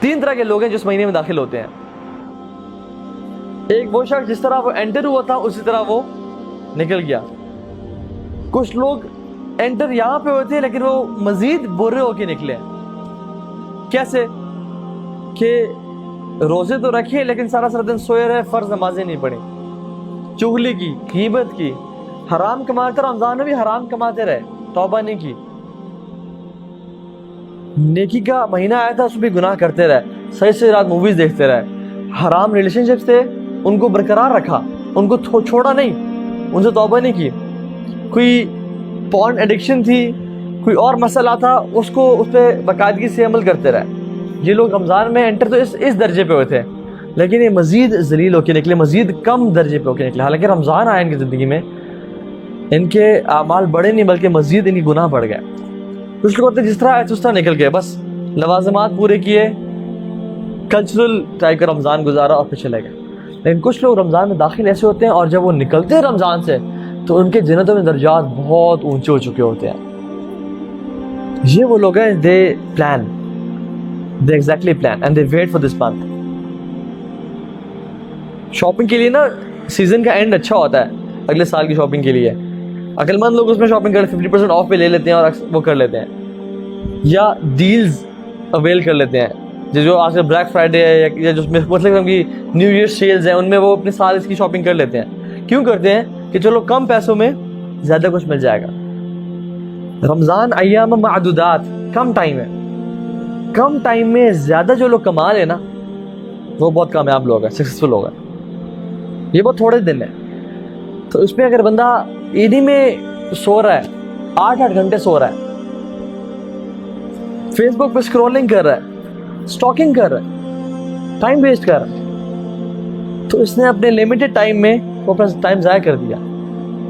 तीन तरह के लोग हैं जो इस महीने में दाखिल होते हैं। एक वो शख्स जिस तरह वो एंटर हुआ था उसी तरह वो निकल गया। कुछ लोग एंटर यहाँ पे हुए थे लेकिन वो मजीद बुरे होके निकले। कैसे कि रोजे तो रखे लेकिन सारा सारा दिन सोए रहे, फर्ज नमाजें नहीं पढ़ी, चुगली की, गीबत की, हराम कमाते, रमजान में भी हराम कमाते रहे, तौबा नहीं की। नेकी का महीना आया था उसमें भी गुनाह करते रहे, सही से रात मूवीज देखते रहे, हराम रिलेशनशिप्स थे उनको बरकरार रखा, उनको छोड़ा नहीं, उनसे तौबा नहीं की। कोई पॉर्न एडिक्शन थी, कोई और मसला था, उसको उस पर बाकायदगी से अमल करते रहे। ये लोग रमज़ान में एंटर तो इस दर्जे पे हुए थे, लेकिन ये मज़ीद जलील होके निकले, मज़ीद कम दर्जे पे होके निकले। हालांकि रमज़ान आया इनकी ज़िंदगी में, इनके आमाल बढ़े नहीं बल्कि मज़ीद इनकी गुनाह बढ़ गए। कुछ लोग होते जिस तरह आए उस तरह निकल गए, बस लवाज़िमात पूरे किए, कल्चरल टाइप का रमज़ान गुजारा और फिर चले गए। लेकिन कुछ लोग रमज़ान में दाखिल ऐसे होते हैं और जब वो निकलते हैं रमज़ान से तो उनके जन्नतों में दर्जात बहुत ऊंचे हो चुके होते हैं। ये वो लोग हैं, they plan, they exactly plan and they wait for this month. Shopping के लिए ना सीजन का एंड अच्छा होता है अगले साल की शॉपिंग के लिए। अक्लमंद लोग उसमें शॉपिंग कर 50% ऑफ पे ले लेते हैं और वो कर लेते हैं, या डील्स अवेल कर लेते हैं। जो आजकल ब्लैक फ्राइडे है या जो मतलब कि न्यू ईयर सेल्स है, उनमें वो अपने साल इसकी शॉपिंग कर लेते हैं। क्यों करते हैं? कि चलो कम पैसों में ज्यादा कुछ मिल जाएगा। रमजान अय्याम मादूदात, कम टाइम है, कम टाइम में ज्यादा जो लोग कमा ले ना वो बहुत कामयाब लोग हैं, सक्सेसफुल लोग हैं। ये बहुत थोड़े दिन है, तो इसमें अगर बंदा इन्हीं में सो रहा है, 8-8 घंटे सो रहा है, फेसबुक पे स्क्रॉलिंग कर रहा है, स्टॉकिंग कर रहा है, टाइम वेस्ट कर रहा है, तो इसने अपने लिमिटेड टाइम में वो अपना टाइम ज़ाया कर दिया।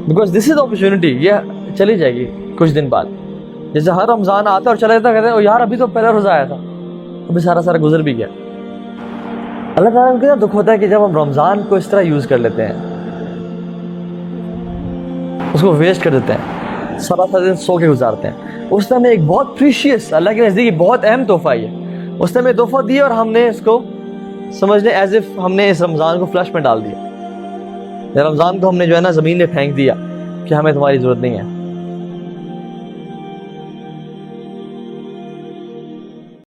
बिकॉज दिस इज अपॉर्चुनिटी, ये चली जाएगी कुछ दिन बाद। जैसे हर रमज़ान आता और चला जाता, कहते हैं यार अभी तो पहला रोज़ा आया था, अभी सारा गुजर भी गया। अल्लाह ताला को कितना दुख होता है कि जब हम रमज़ान को इस तरह यूज़ कर लेते हैं, उसको वेस्ट कर देते हैं, सारा दिन सो के गुजारते हैं। उस समय एक बहुत प्रीशियस, अल्लाह के नज़दीक बहुत अहम तोहफा है, उस समय तोहफा दिया और हमने इसको समझने एज इफ हमने इस रमज़ान को फ्लश में डाल दिया। रमज़ान को हमने जो है ना ज़मीन में फेंक दिया कि हमें तुम्हारी ज़रूरत नहीं है।